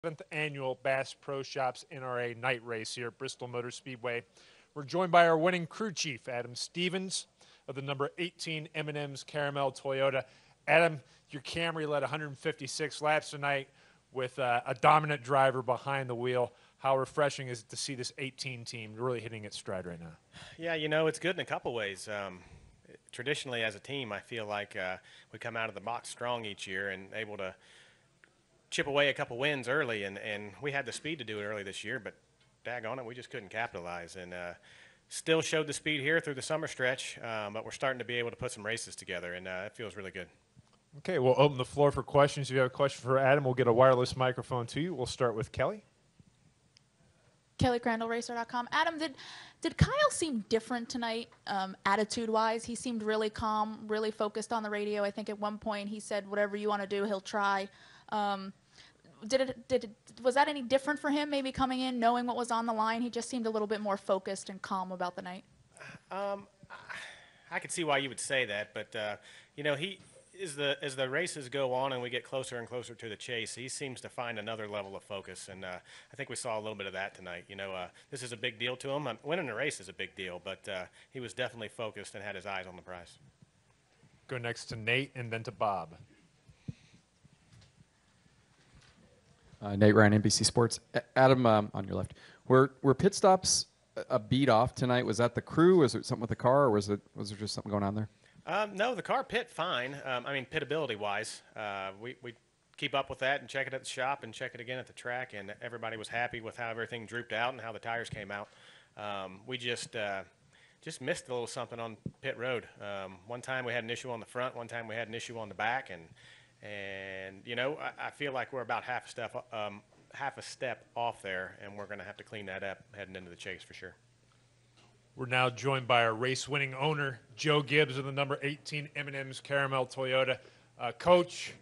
7th annual Bass Pro Shops NRA night race here at Bristol Motor Speedway. We're joined by our winning crew chief, Adam Stevens, of the number 18 M&Ms Caramel Toyota. Adam, your Camry led 156 laps tonight with a dominant driver behind the wheel. How refreshing is it to see this 18 team really hitting its stride right now? Yeah, it's good in a couple ways. Traditionally, as a team, I feel like we come out of the box strong each year and able to chip away a couple wins early, and we had the speed to do it early this year, but daggone it, we just couldn't capitalize. And still showed the speed here through the summer stretch, but we're starting to be able to put some races together, and it feels really good. Okay, we'll open the floor for questions. If you have a question for Adam, we'll get a wireless microphone to you. We'll start with Kelly. Kelly Crandall, Racer.com. Adam, did Kyle seem different tonight, attitude-wise? He seemed really calm, really focused on the radio. I think at one point he said, "Whatever you want to do, he'll try." Was that any different for him? Maybe coming in, knowing what was on the line, he just seemed a little bit more focused and calm about the night. I could see why you would say that, but he as the races go on and we get closer and closer to the chase, he seems to find another level of focus, and I think we saw a little bit of that tonight. This is a big deal to him. Winning a race is a big deal, but he was definitely focused and had his eyes on the prize. Go next to Nate and then to Bob. Nate Ryan, NBC Sports. Adam, on your left. Were pit stops a beat off tonight? Was that the crew? Was it something with the car, or was there just something going on there? No, the car pit fine. Pitability-wise, we keep up with that and check it at the shop and check it again at the track, and everybody was happy with how everything drooped out and how the tires came out. We just missed a little something on pit road. One time we had an issue on the front, one time we had an issue on the back, and I feel like we're about half a step off there, and we're going to have to clean that up heading into the chase for sure. We're now joined by our race-winning owner, Joe Gibbs, of the number 18 M&Ms Caramel Toyota. Coach,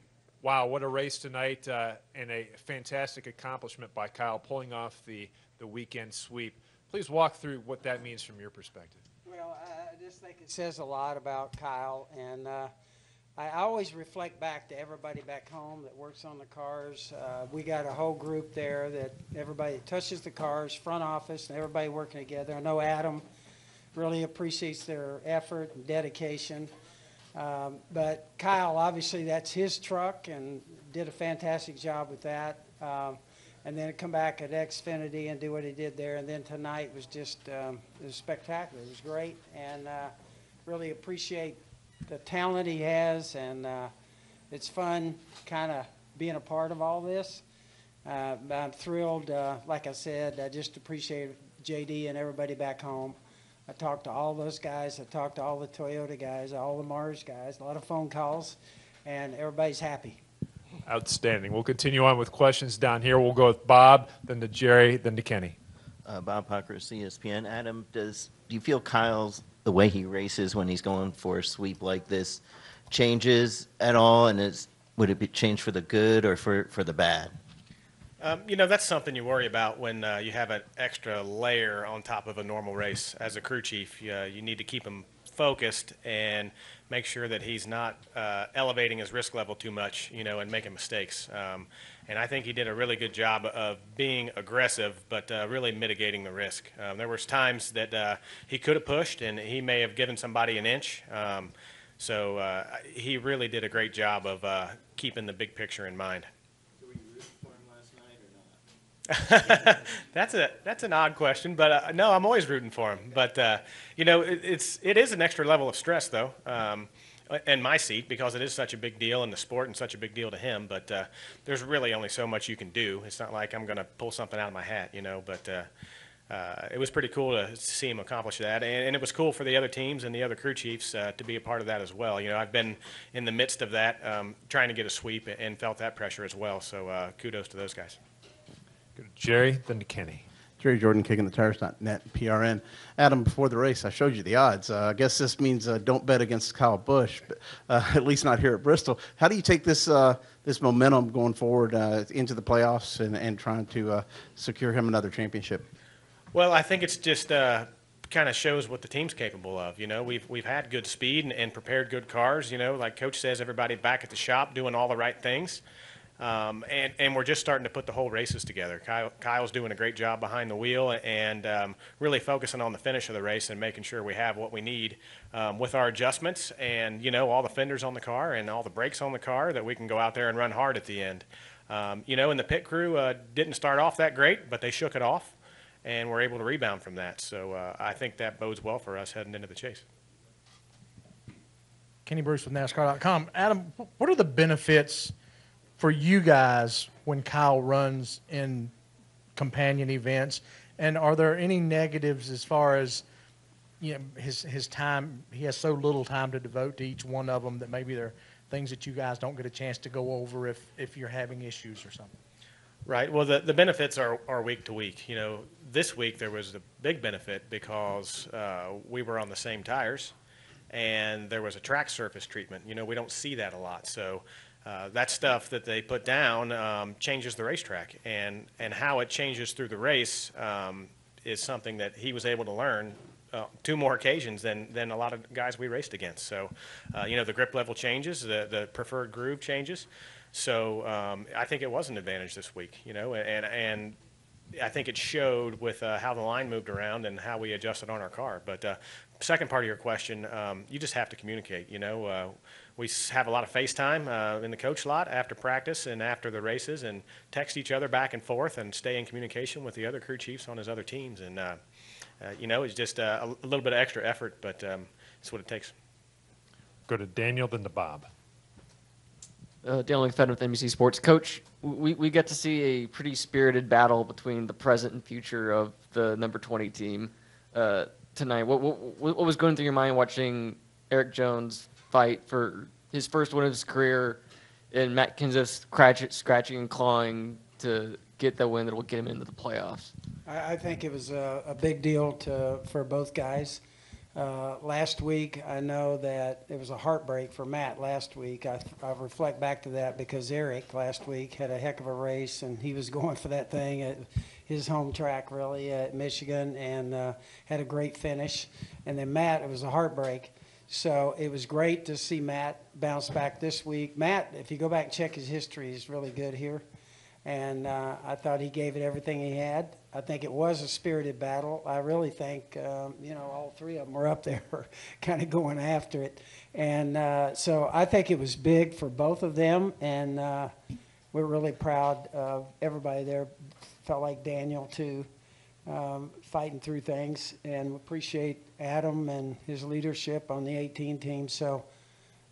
wow, what a race tonight, and a fantastic accomplishment by Kyle, pulling off the weekend sweep. Please walk through what that means from your perspective. Well, I just think it says a lot about Kyle, and I always reflect back to everybody back home that works on the cars. We got a whole group there that everybody touches the cars, front office, and everybody working together. I know Adam really appreciates their effort and dedication. But Kyle, obviously, that's his truck and did a fantastic job with that. And then come back at Xfinity and do what he did there. And then tonight was just it was spectacular. It was great, and really appreciate the talent he has. And it's fun kind of being a part of all this. I'm thrilled. Like I said, I just appreciate JD and everybody back home. I talked to all those guys. I talked to all the Toyota guys, all the Mars guys, a lot of phone calls, and everybody's happy. Outstanding. We'll continue on with questions down here. We'll go with Bob, then to Jerry, then to Kenny. Bob Pucker, ESPN. Adam, do you feel the way he races when he's going for a sweep like this changes at all, and would it be changed for the good or for the bad? That's something you worry about when you have an extra layer on top of a normal race. As a crew chief, you need to keep him focused and make sure that he's not elevating his risk level too much, and making mistakes. And I think he did a really good job of being aggressive, but really mitigating the risk. There was times that he could have pushed, and he may have given somebody an inch. So he really did a great job of keeping the big picture in mind. That's an odd question, but no, I'm always rooting for him. But it is an extra level of stress though, in my seat, because it is such a big deal in the sport and such a big deal to him. But there's really only so much you can do. It's not like I'm going to pull something out of my hat, But it was pretty cool to see him accomplish that, and it was cool for the other teams and the other crew chiefs to be a part of that as well. I've been in the midst of that, trying to get a sweep, and felt that pressure as well. So kudos to those guys. Go to Jerry, then to Kenny. Jerry Jordan, kickingthetires.net, PRN. Adam, before the race, I showed you the odds. I guess this means don't bet against Kyle Busch, but, at least not here at Bristol. How do you take this this momentum going forward into the playoffs and trying to secure him another championship? Well, I think it's just kind of shows what the team's capable of. We've had good speed and prepared good cars. Like Coach says, everybody back at the shop doing all the right things. And we're just starting to put the whole races together. Kyle's doing a great job behind the wheel and really focusing on the finish of the race and making sure we have what we need with our adjustments and, you know, all the fenders on the car and all the brakes on the car that we can go out there and run hard at the end. You know, and the pit crew didn't start off that great, but they shook it off and were able to rebound from that. So I think that bodes well for us heading into the chase. Kenny Bruce with NASCAR.com. Adam, what are the benefits for you guys when Kyle runs in companion events? And are there any negatives as far as, you know, his time? He has so little time to devote to each one of them that maybe there are things that you guys don't get a chance to go over if you're having issues or something. Right. Well, the benefits are week to week. You know, this week there was a big benefit because we were on the same tires and there was a track surface treatment. You know, we don't see that a lot. So that stuff that they put down changes the racetrack, and how it changes through the race is something that he was able to learn 2 more occasions than a lot of guys we raced against. So, you know, the grip level changes, the preferred groove changes. So I think it was an advantage this week, you know, and I think it showed with how the line moved around and how we adjusted on our car. But second part of your question, you just have to communicate, you know. We have a lot of FaceTime in the coach lot after practice and after the races, and text each other back and forth and stay in communication with the other crew chiefs on his other teams. And, you know, it's just a little bit of extra effort, but it's what it takes. Go to Daniel, then to Bob. Daniel McFadden with NBC Sports. Coach, we get to see a pretty spirited battle between the present and future of the number 20 team tonight. What was going through your mind watching Eric Jones fight for his first win of his career and Matt Kenseth scratching and clawing to get the win that will get him into the playoffs? I think it was a big deal for both guys. Last week, I know that it was a heartbreak for Matt last week. I reflect back to that because Eric last week had a heck of a race, and he was going for that thing at his home track, really, at Michigan, and had a great finish. And then Matt, it was a heartbreak. So it was great to see Matt bounce back this week. Matt, if you go back and check his history, he's really good here. And I thought he gave it everything he had. I think it was a spirited battle. I really think, you know, all 3 of them were up there kind of going after it. And so I think it was big for both of them. And we're really proud of everybody there. Felt like Daniel, too, fighting through things. And appreciate Adam and his leadership on the 18 team. So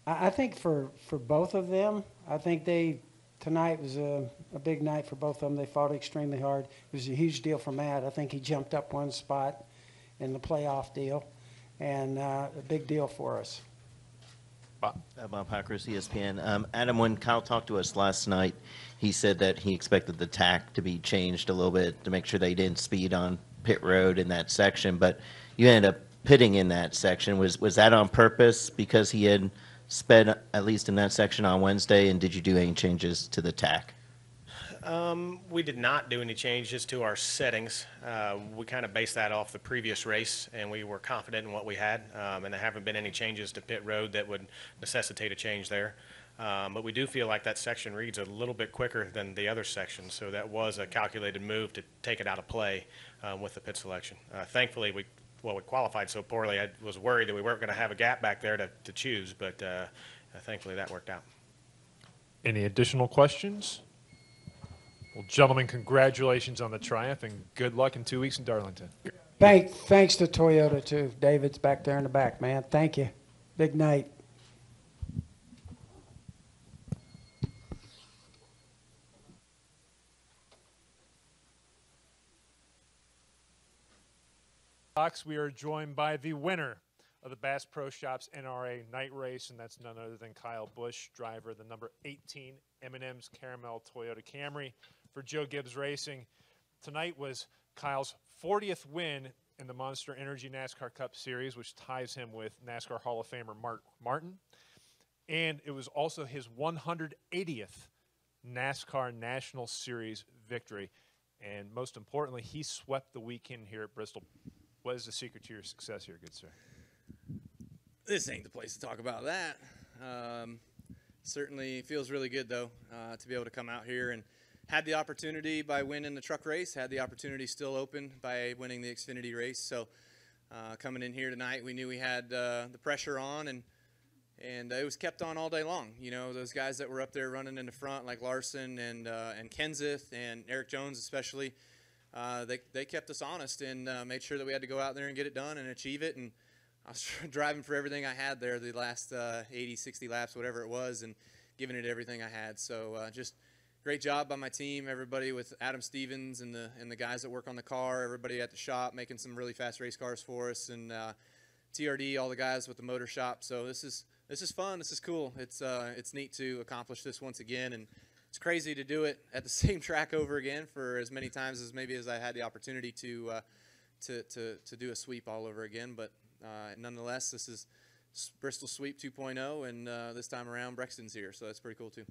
I think for both of them, I think tonight was a big night for both of them. They fought extremely hard. It was a huge deal for Matt. I think he jumped up 1 spot in the playoff deal, and a big deal for us. Bob Hawkers, ESPN. Adam, when Kyle talked to us last night, he said that he expected the tack to be changed a little bit to make sure they didn't speed on pit road in that section, but you ended up pitting in that section. Was that on purpose because he had sped at least in that section on Wednesday, and did you do any changes to the tack? We did not do any changes to our settings. We kind of based that off the previous race, and we were confident in what we had, and there haven't been any changes to pit road that would necessitate a change there. But we do feel like that section reads a little bit quicker than the other sections, so that was a calculated move to take it out of play with the pit selection. Thankfully, we qualified so poorly, I was worried that we weren't going to have a gap back there to choose, but thankfully that worked out. Any additional questions? Well, gentlemen, congratulations on the triumph, and good luck in 2 weeks in Darlington. Thanks to Toyota, too. David's back there in the back, man. Thank you. Big night. We are joined by the winner of the Bass Pro Shops NRA night race, and that's none other than Kyle Busch, driver of the number 18 M&Ms Caramel Toyota Camry for Joe Gibbs Racing. Tonight was Kyle's 40th win in the Monster Energy NASCAR Cup Series, which ties him with NASCAR Hall of Famer Mark Martin. And it was also his 180th NASCAR National Series victory. And most importantly, he swept the weekend here at Bristol. What is the secret to your success here, good sir? This ain't the place to talk about that. Certainly feels really good, though, to be able to come out here and had the opportunity by winning the truck race, had the opportunity still open by winning the Xfinity race. So coming in here tonight, we knew we had the pressure on, and it was kept on all day long. You know, those guys that were up there running in the front, like Larson and Kenseth and Eric Jones especially, they kept us honest and made sure that we had to go out there and get it done and achieve it. And I was driving for everything I had there the last 80, 60 laps, whatever it was, and giving it everything I had. So just great job by my team, everybody with Adam Stevens and the guys that work on the car, everybody at the shop making some really fast race cars for us, and TRD, all the guys with the motor shop. So this is fun. This is cool. It's neat to accomplish this once again, and it's crazy to do it at the same track over again for as many times as maybe as I had the opportunity to do a sweep all over again. But nonetheless, this is Bristol Sweep 2.0, and this time around Brexton's here, so that's pretty cool too.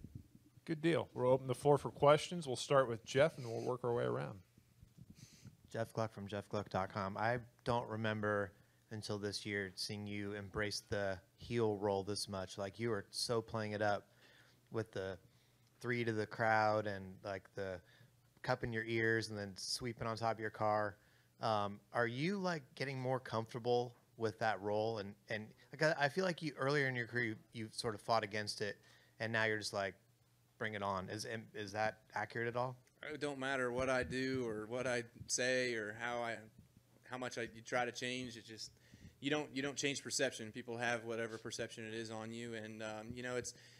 Good deal. We'll open the floor for questions. We'll start with Jeff, and we'll work our way around. Jeff Gluck from jeffgluck.com. I don't remember until this year seeing you embrace the heel roll this much. Like, you were so playing it up with the 3 to the crowd and like the cup in your ears and then sweeping on top of your car. Are you like getting more comfortable with that role? And like, I feel like you earlier in your career you sort of fought against it, and now you're just like, bring it on. Is that accurate at all? It don't matter what I do or what I say or how much you try to change. It just you don't change perception. People have whatever perception it is on you, and you know,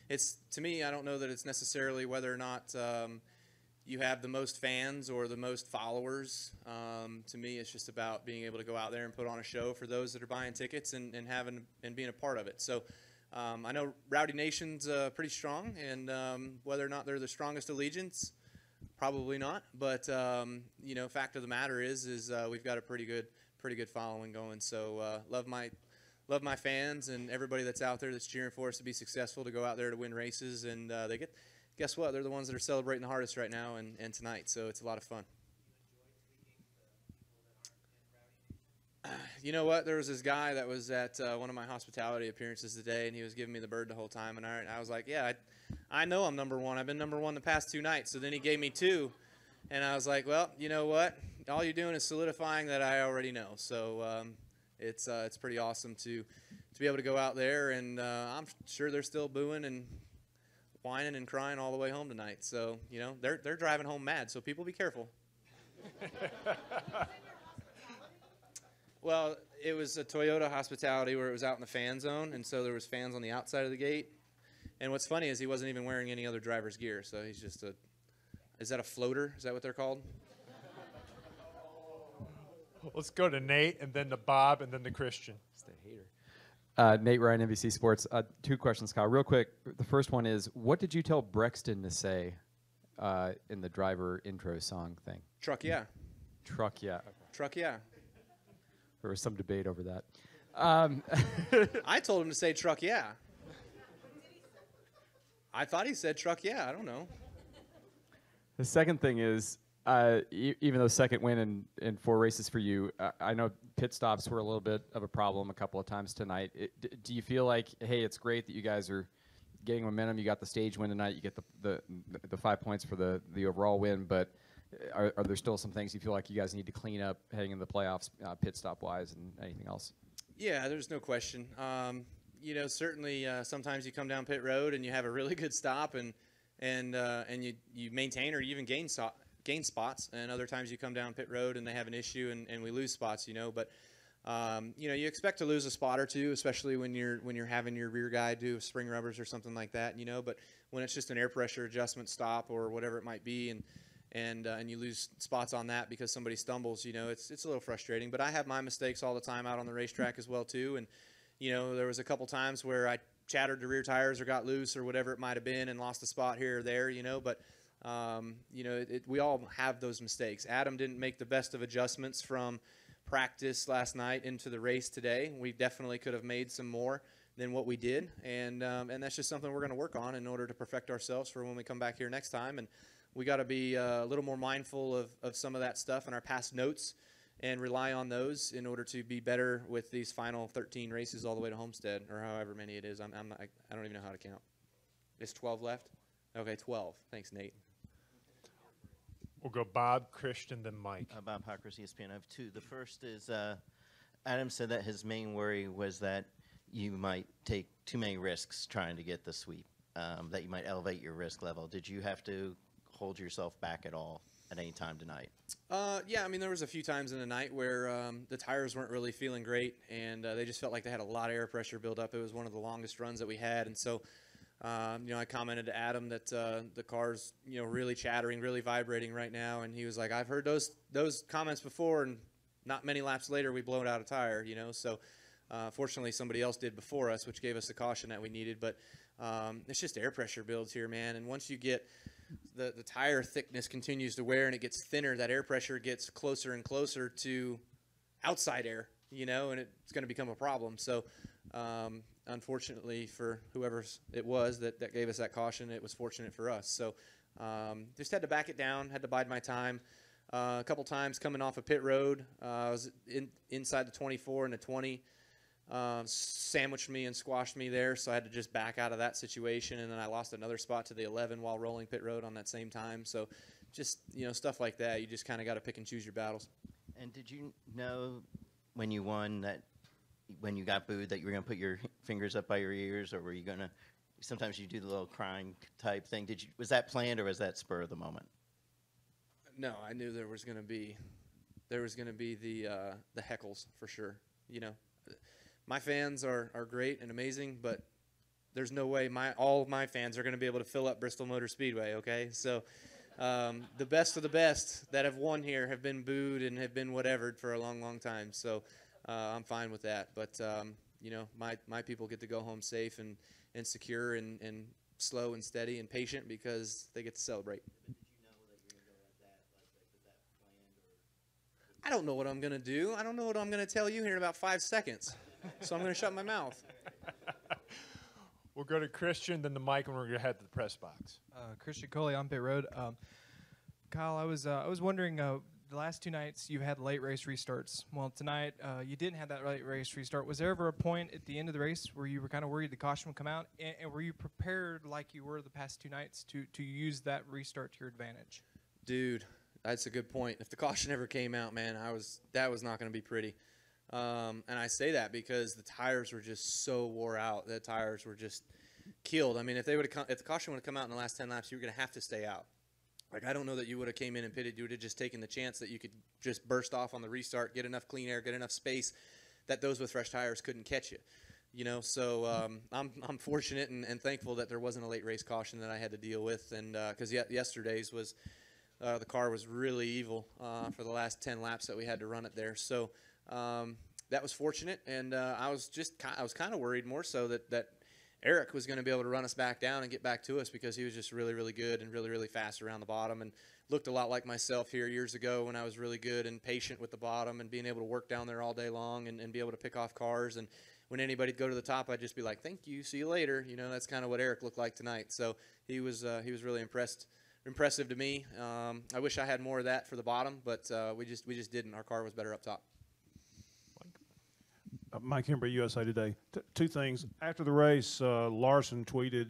it's to me, I don't know that it's necessarily whether or not you have the most fans or the most followers. To me, it's just about being able to go out there and put on a show for those that are buying tickets and being a part of it. So I know Rowdy Nation's pretty strong, and whether or not they're the strongest allegiance, probably not. But you know, fact of the matter is we've got a pretty good following going. So love my fans and everybody that's out there that's cheering for us to be successful, to go out there to win races, and guess what? They're the ones that are celebrating the hardest right now and tonight. So it's a lot of fun. You know what? There was this guy that was at one of my hospitality appearances today, and he was giving me the bird the whole time. And I was like, yeah, I know I'm number one. I've been number one the past 2 nights. So then he gave me 2. And I was like, well, you know what? All you're doing is solidifying that I already know. So it's pretty awesome to be able to go out there. And I'm sure they're still booing and whining and crying all the way home tonight. So, you know, they're driving home mad. So people be careful. Well, it was a Toyota hospitality where it was out in the fan zone, and so there was fans on the outside of the gate. And what's funny is he wasn't even wearing any other driver's gear, so he's just is that a floater? Is that what they're called? Let's go to Nate, and then to Bob, and then to Christian. Just a hater. Nate Ryan, NBC Sports. 2 questions, Kyle. Real quick, the first one is, what did you tell Brexton to say in the driver intro song thing? Truck, yeah. Truck, yeah. Okay. Truck, yeah. There was some debate over that. I told him to say truck, yeah. I thought he said truck, yeah. I don't know. The second thing is, even though second win in 4 races for you, I know pit stops were a little bit of a problem a couple of times tonight. Do you feel like, hey, it's great that you guys are getting momentum, you got the stage win tonight, you get the 5 points for the overall win, but are there still some things you feel like you guys need to clean up heading into the playoffs, pit stop wise, and anything else? Yeah, there's no question. You know, certainly sometimes you come down pit road and you have a really good stop and you maintain or even gain spots, and other times you come down pit road and they have an issue and we lose spots. You know, but you know, you expect to lose a spot or two, especially when you're having your rear guy do spring rubbers or something like that. You know, but when it's just an air pressure adjustment stop or whatever it might be, and you lose spots on that because somebody stumbles, you know, it's a little frustrating. But I have my mistakes all the time out on the racetrack as well too. And you know, there was a couple times where I chattered the rear tires or got loose or whatever it might have been and lost a spot here or there. You know, but you know, we all have those mistakes. Adam didn't make the best of adjustments from practice last night into the race today. We definitely could have made some more than what we did, and that's just something we're going to work on in order to perfect ourselves for when we come back here next time. And we got to be a little more mindful of some of that stuff in our past notes and rely on those in order to be better with these final 13 races all the way to Homestead, or however many it is. I don't even know how to count. Is 12 left? Okay, 12. Thanks, Nate. We'll go Bob, Christian, then Mike. Bob Hawkers, ESPN. I have two. The first is Adam said that his main worry was that you might take too many risks trying to get the sweep, that you might elevate your risk level. Did you have to hold yourself back at all at any time tonight? Yeah, I mean, there was a few times in the night where the tires weren't really feeling great, and they just felt like they had a lot of air pressure build up. It was one of the longest runs that we had, and so I commented to Adam that the car's really chattering, really vibrating right now, and he was like, "I've heard those comments before, and not many laps later we blown out a tire." So fortunately somebody else did before us, which gave us the caution that we needed. But it's just air pressure builds here, man, and once you get the tire thickness continues to wear and it gets thinner, that air pressure gets closer and closer to outside air, and it's going to become a problem. So unfortunately for whoever it was that gave us that caution, it was fortunate for us. So just had to back it down, had to bide my time. A couple times coming off of pit road, I was inside the 24 and the 20, sandwiched me and squashed me there, so I had to just back out of that situation, and then I lost another spot to the 11 while rolling pit road on that same time. So just stuff like that, you just kind of got to pick and choose your battles. And did you know when you won that when you got booed that you were going to put your fingers up by your ears, or were you going to – sometimes you do the little crying type thing. Was that planned, or was that spur of the moment? No, I knew there was going to be the heckles for sure. My fans are great and amazing, but there's no way all of my fans are going to be able to fill up Bristol Motor Speedway. Okay, so the best of the best that have won here have been booed and have been whatevered for a long, long time. So I'm fine with that. But my people get to go home safe and secure and slow and steady and patient because they get to celebrate. I don't know what I'm going to do. I don't know what I'm going to tell you here in about 5 seconds. So I'm going to shut my mouth. We'll go to Christian, then to Mike, and we're going to head to the press box. Christian Coley on pit road. Kyle, I was wondering, the last two nights you've had late race restarts. Well, tonight you didn't have that late race restart. Was there ever a point at the end of the race where you were kind of worried the caution would come out? And were you prepared like you were the past two nights to use that restart to your advantage? Dude, that's a good point. If the caution ever came out, man, that was not going to be pretty. And I say that because the tires were just so wore out. The tires were just killed. I mean, if the caution would have come out in the last 10 laps, you were going to have to stay out. Like, I don't know that you would have came in and pitted. You would have just taken the chance that you could just burst off on the restart, get enough clean air, get enough space that those with fresh tires couldn't catch you. So I'm fortunate and thankful that there wasn't a late race caution that I had to deal with. And because yesterday's was the car was really evil for the last 10 laps that we had to run it there. So that was fortunate, and I was kind of worried more so that Eric was going to be able to run us back down and get back to us because he was just really, really good and really, really fast around the bottom and looked a lot like myself here years ago when I was really good and patient with the bottom and being able to work down there all day long and be able to pick off cars. And when anybody'd go to the top, I'd just be like, "Thank you, see you later." That's kind of what Eric looked like tonight. So he was really impressive to me. I wish I had more of that for the bottom, but we just didn't. Our car was better up top. Mike Hembree, USA Today. Two things. After the race, Larson tweeted,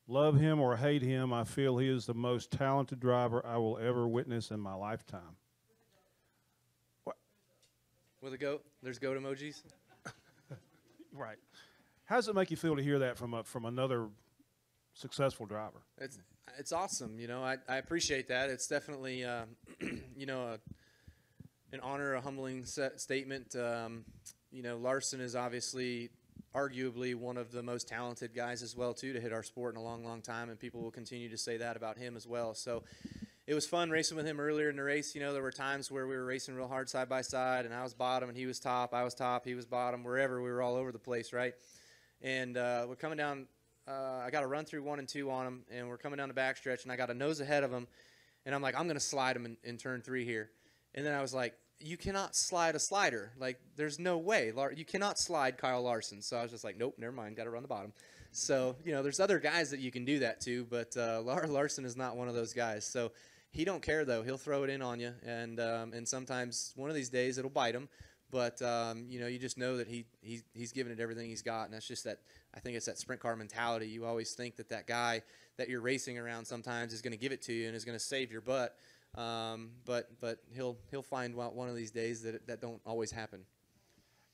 "Love him or hate him, I feel he is the most talented driver I will ever witness in my lifetime." What? With a goat? There's goat emojis? Right. How does it make you feel to hear that from another successful driver? It's awesome. I appreciate that. It's definitely, an honor, a humbling statement. Larson is obviously arguably one of the most talented guys as well, too, to hit our sport in a long, long time, and people will continue to say that about him as well. So it was fun racing with him earlier in the race. There were times where we were racing real hard side by side, and I was bottom and he was top, I was top, he was bottom, wherever. We were all over the place, right? And we're coming down. I got a run through 1 and 2 on him, and we're coming down the backstretch, and I got a nose ahead of him, and I'm like, I'm going to slide him in turn 3 here. And then I was like, you cannot slide a slider. Like, there's no way. You cannot slide Kyle Larson. So I was just like, nope, never mind, got to run the bottom. So, there's other guys that you can do that to, but Larson is not one of those guys. So he don't care, though. He'll throw it in on you, and sometimes one of these days it'll bite him. But you know, you just know that he's giving it everything he's got, and that's just that. I think it's that sprint car mentality. You always think that that guy that you're racing around sometimes is going to give it to you and is going to save your butt. But he'll find one of these days that don't always happen.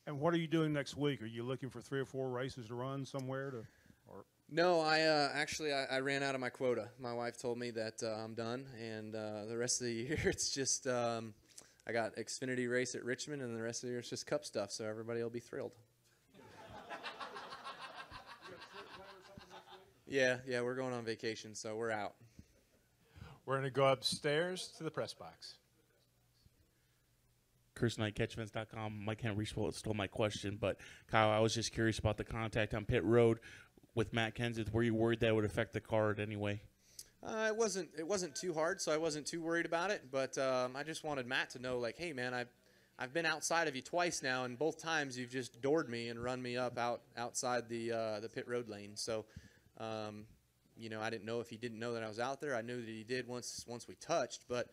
And what are you doing next week? Are you looking for 3 or 4 races to run somewhere to? Or No, I actually I ran out of my quota. My wife told me that I'm done, and the rest of the year it's just I got Xfinity race at Richmond, and the rest of the year it's just Cup stuff. So everybody will be thrilled. Yeah, we're going on vacation, so we're out. We're going to go upstairs to the press box. Chris Knight, catchfence.com. Mike Henry stole my question, but Kyle, I was just curious about the contact on pit road with Matt Kenseth. Were you worried that would affect the car in any way? It wasn't too hard, so I wasn't too worried about it. But I just wanted Matt to know, like, hey man, I've been outside of you twice now, and both times you've just doored me and run me up outside the pit road lane. So, you know, I didn't know if he didn't know that I was out there. I knew that he did once we touched, but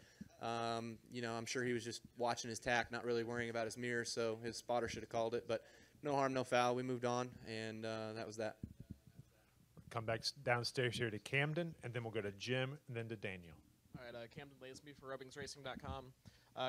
you know, I'm sure he was just watching his tack, not really worrying about his mirror. So his spotter should have called it, but no harm, no foul. We moved on, and that was that. Come back downstairs here to Camden, and then we'll go to Jim, and then to Daniel. All right, Camden Lazenby for RubbingsRacing.com.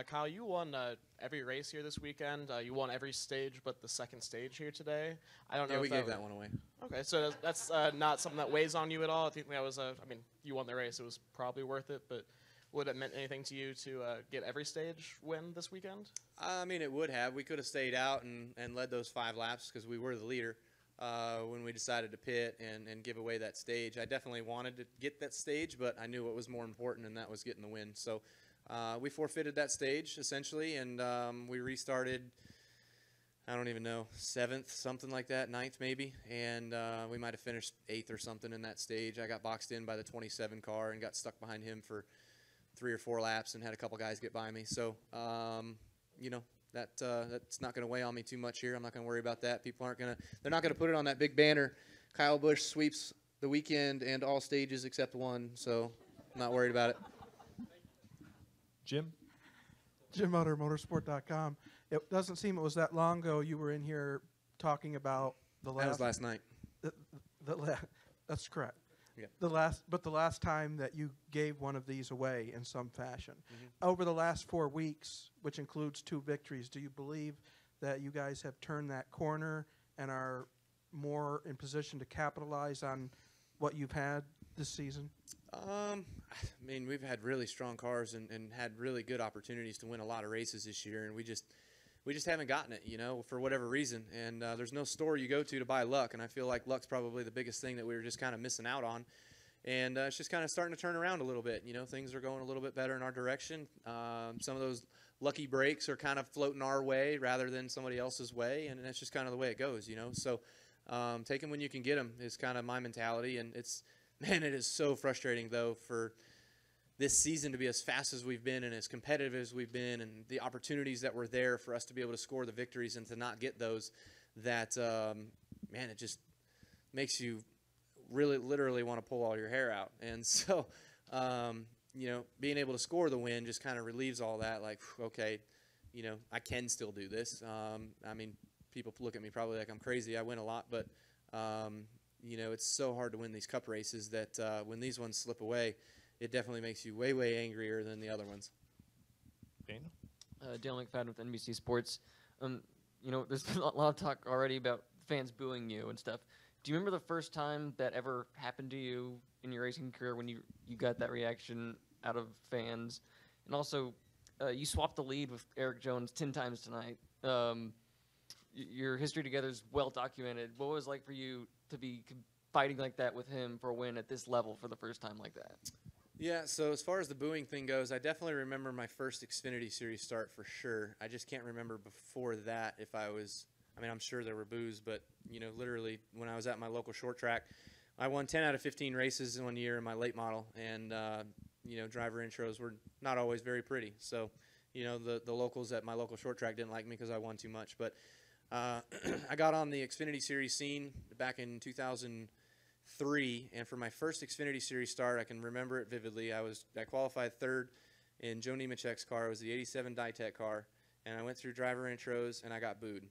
Kyle, you won every race here this weekend. You won every stage but the second stage here today. I don't know. Yeah, if we gave that one away. Okay, so that's not something that weighs on you at all. I think that was I mean, you won the race. It was probably worth it, but would it meant anything to you to get every stage win this weekend? I mean, it would have. We could have stayed out and led those 5 laps because we were the leader when we decided to pit and give away that stage. I definitely wanted to get that stage, but I knew what was more important, and that was getting the win. So we forfeited that stage, essentially, and we restarted, I don't even know, 7th, something like that, 9th maybe, and we might have finished 8th or something in that stage. I got boxed in by the 27 car and got stuck behind him for 3 or 4 laps and had a couple guys get by me. So, you know, that's not going to weigh on me too much here. I'm not going to worry about that. They're not going to put it on that big banner. Kyle Busch sweeps the weekend and all stages except one, so I'm not worried about it. Jim? Jim Motor, motorsport.com. It doesn't seem it was that long ago you were in here talking about the last. That was last night. That's correct. Yeah. The last time that you gave one of these away in some fashion. Mm-hmm. Over the last 4 weeks, which includes 2 victories, do you believe that you guys have turned that corner and are more in position to capitalize on what you've had this season? I mean, we've had really strong cars and had really good opportunities to win a lot of races this year, and we just haven't gotten it, you know, for whatever reason. And there's no store you go to buy luck, and I feel like luck's probably the biggest thing that we were just kind of missing out on. And it's just kind of starting to turn around a little bit. You know, things are going a little bit better in our direction. Some of those lucky breaks are kind of floating our way rather than somebody else's way, and that's just kind of the way it goes, you know. So take them when you can get them is kind of my mentality, and man, it is so frustrating, though, for this season to be as fast as we've been and as competitive as we've been, and the opportunities that were there for us to be able to score the victories and to not get those, that, man, it just makes you really literally want to pull all your hair out. And so, you know, being able to score the win just kind of relieves all that, like, okay, you know, I can still do this. I mean, people look at me probably like I'm crazy. I win a lot, but, you know, it's so hard to win these cup races that when these ones slip away, it definitely makes you way, way angrier than the other ones. Daniel? Daniel McFadden with NBC Sports. You know, there's been a lot of talk already about fans booing you and stuff. Do you remember the first time that ever happened to you in your racing career when you got that reaction out of fans? And also, you swapped the lead with Eric Jones 10 times tonight. Your history together is well documented. What was it like for you to be fighting like that with him for a win at this level for the first time like that? Yeah, so as far as the booing thing goes, I definitely remember my first Xfinity Series start for sure. I just can't remember before that if I was, I mean, I'm sure there were boos, but, you know, literally when I was at my local short track, I won 10 out of 15 races in 1 year in my late model, and, you know, driver intros were not always very pretty. So, you know, the locals at my local short track didn't like me because I won too much. But I got on the Xfinity Series scene back in 2003, and for my first Xfinity Series start, I can remember it vividly. I qualified 3rd in Joe Nemechek's car. It was the '87 Ditech car, and I went through driver intros, and I got booed.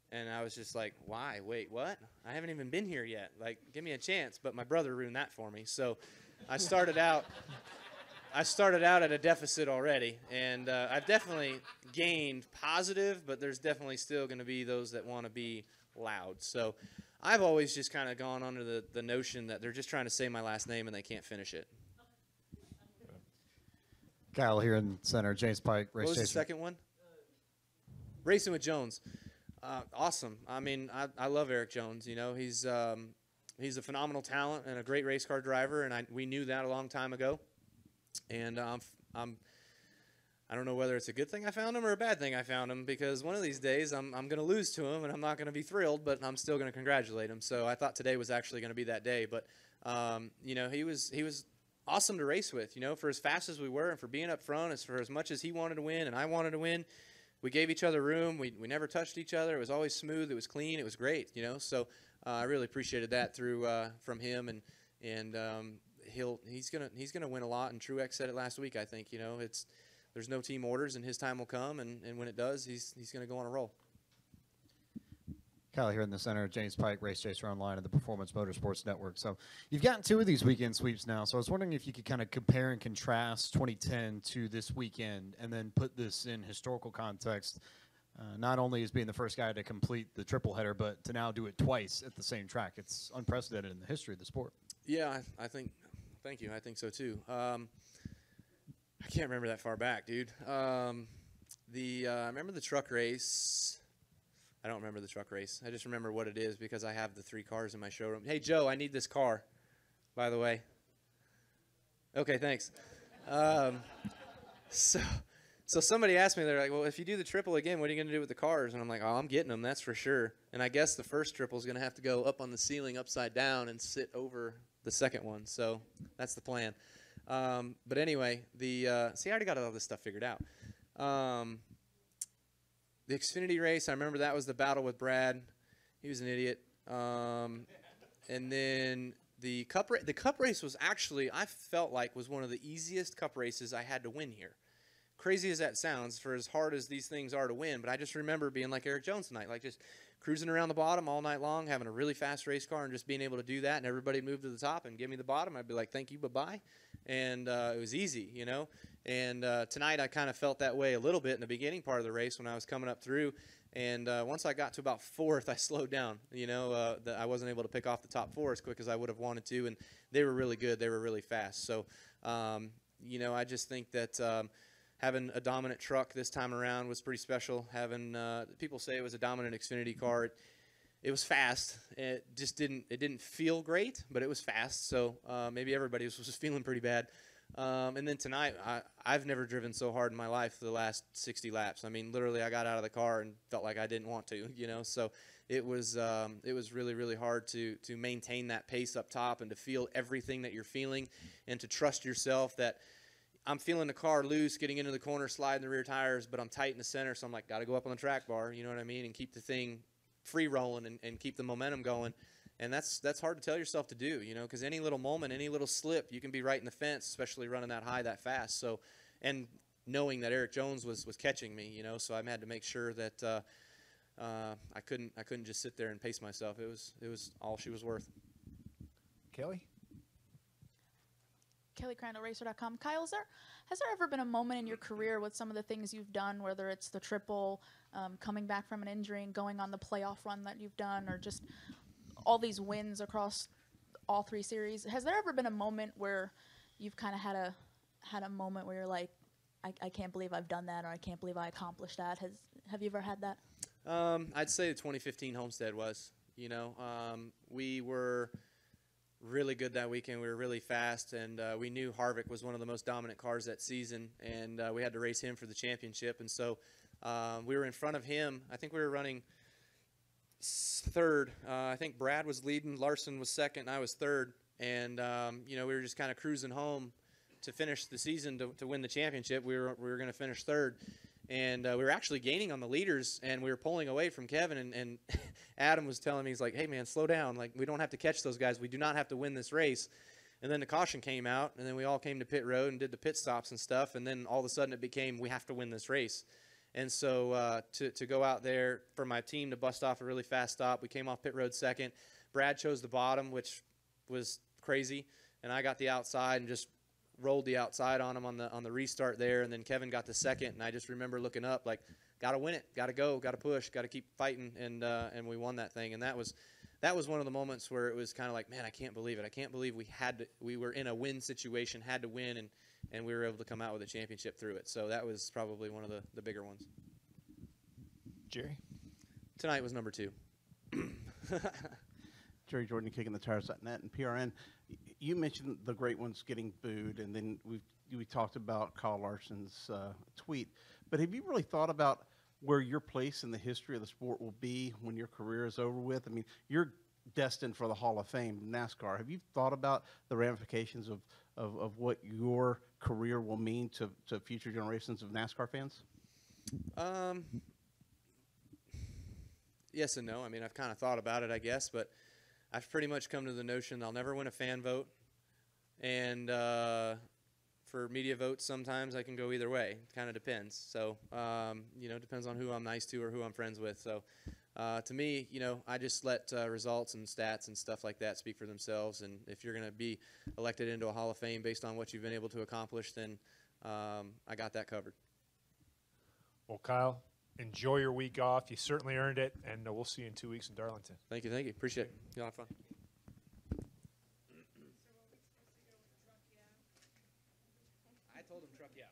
And I was just like, why? Wait, what? I haven't even been here yet. Like, give me a chance. But my brother ruined that for me. So I started out at a deficit already, and I've definitely gained positive, but there's definitely still going to be those that want to be loud. So I've always just kind of gone under the notion that they're just trying to say my last name and they can't finish it. Kyle here in center, James Pike, race What was the chaser. second one? Racing with Jones. Awesome. I mean, I love Eric Jones. You know, he's a phenomenal talent and a great race car driver, and we knew that a long time ago. And I don't know whether it's a good thing I found him or a bad thing I found him, because one of these days I'm going to lose to him and I'm not going to be thrilled, but I'm still going to congratulate him. So I thought today was actually going to be that day. But you know, he was awesome to race with. You know, for as fast as we were and for being up front, as for as much as he wanted to win and I wanted to win, we gave each other room. We never touched each other. It was always smooth. It was clean. It was great. You know, so I really appreciated that from him, and he's gonna win a lot. And Truex said it last week. I think, you know, there's no team orders, and his time will come. And when it does, he's gonna go on a roll. Kyle here in the center, James Pike, race chaser online at the Performance Motorsports Network. So you've gotten 2 of these weekend sweeps now. So I was wondering if you could kind of compare and contrast 2010 to this weekend, and then put this in historical context. Not only as being the first guy to complete the triple header, but to now do it twice at the same track. It's unprecedented in the history of the sport. Yeah, I think. Thank you. I think so too. I can't remember that far back, dude. I remember the truck race. I don't remember the truck race. I just remember what it is because I have the 3 cars in my showroom. Hey, Joe, I need this car, by the way. Okay, thanks. So somebody asked me, they're like, well, if you do the triple again, what are you going to do with the cars? And I'm like, oh, I'm getting them, that's for sure. And I guess the first triple is going to have to go up on the ceiling upside down and sit over the second one. So that's the plan. But anyway, see, I already got all this stuff figured out. The Xfinity race, I remember that was the battle with Brad. He was an idiot. And then the cup race was actually, I felt like, was one of the easiest cup races I had to win here. Crazy as that sounds, for as hard as these things are to win, but I just remember being like Eric Jones tonight, like just cruising around the bottom all night long, having a really fast race car, and just being able to do that, and everybody moved to the top and give me the bottom. I'd be like, thank you, bye-bye. And it was easy, you know. And tonight I kind of felt that way a little bit in the beginning part of the race when I was coming up through. And once I got to about 4th, I slowed down. You know, I wasn't able to pick off the top 4 as quick as I would have wanted to, and they were really good. They were really fast. So, you know, I just think that having a dominant truck this time around was pretty special. Having people say it was a dominant Xfinity car. It was fast. It just didn't feel great, but it was fast. So maybe everybody was just feeling pretty bad. And then tonight, I've never driven so hard in my life for the last 60 laps. I mean, literally, I got out of the car and felt like I didn't want to, you know. So it was really, really hard to maintain that pace up top and to feel everything that you're feeling and to trust yourself that I'm feeling the car loose, getting into the corner, sliding the rear tires, but I'm tight in the center, so I'm like, got to go up on the track bar, you know what I mean, and keep the thing free rolling and keep the momentum going. And that's hard to tell yourself to do, you know, because any little moment, any little slip, you can be right in the fence, especially running that high that fast. So, and knowing that Eric Jones was catching me, you know, so I had to make sure that I couldn't just sit there and pace myself. It was all she was worth. Kelly? KellyCrandallRacer.com. Kyle, has there ever been a moment in your career with some of the things you've done, whether it's the triple, coming back from an injury and going on the playoff run that you've done, or just all these wins across all 3 series? Has there ever been a moment where you've kind of had a moment where you're like, I can't believe I've done that, or I can't believe I accomplished that? Have you ever had that? I'd say the 2015 Homestead was. You know, we were really good that weekend. We were really fast, and we knew Harvick was one of the most dominant cars that season, and we had to race him for the championship. And so we were in front of him. I think we were running 3rd. I think Brad was leading, Larson was 2nd, and I was 3rd. And you know, we were just kind of cruising home to finish the season to win the championship. We were going to finish 3rd. And we were actually gaining on the leaders, and we were pulling away from Kevin. And Adam was telling me, he's like, hey, man, slow down. Like, we don't have to catch those guys. We do not have to win this race. And then the caution came out, and then we all came to pit road and did the pit stops and stuff. And then all of a sudden it became, we have to win this race. And so to go out there for my team to bust off a really fast stop, we came off pit road second. Brad chose the bottom, which was crazy, and I got the outside and just rolled the outside on him on the restart there. And then Kevin got the second, and I just remember looking up like, got to win it, got to go, got to push, got to keep fighting, and we won that thing. And that was one of the moments where it was kind of like, man, I can't believe it. I can't believe we were in a win situation, had to win, and we were able to come out with a championship through it. So that was probably one of the bigger ones. Jerry? Tonight was number 2. Jerry Jordan, kicking the tires.net and PRN. You mentioned the great ones getting booed, and then we talked about Kyle Larson's tweet. But have you really thought about where your place in the history of the sport will be when your career is over with? I mean, you're destined for the Hall of Fame, NASCAR. Have you thought about the ramifications of what your career will mean to future generations of NASCAR fans? Yes and no. I mean, I've kind of thought about it, I guess, but I've pretty much come to the notion I'll never win a fan vote. And for media votes, sometimes I can go either way. It kind of depends. So, depends on who I'm nice to or who I'm friends with. So, to me, I just let results and stats and stuff like that speak for themselves. And if you're going to be elected into a Hall of Fame based on what you've been able to accomplish, then I got that covered. Well, Kyle, enjoy your week off. You certainly earned it, and we'll see you in 2 weeks in Darlington. Thank you. Appreciate it. You have fun. I told him truck yeah.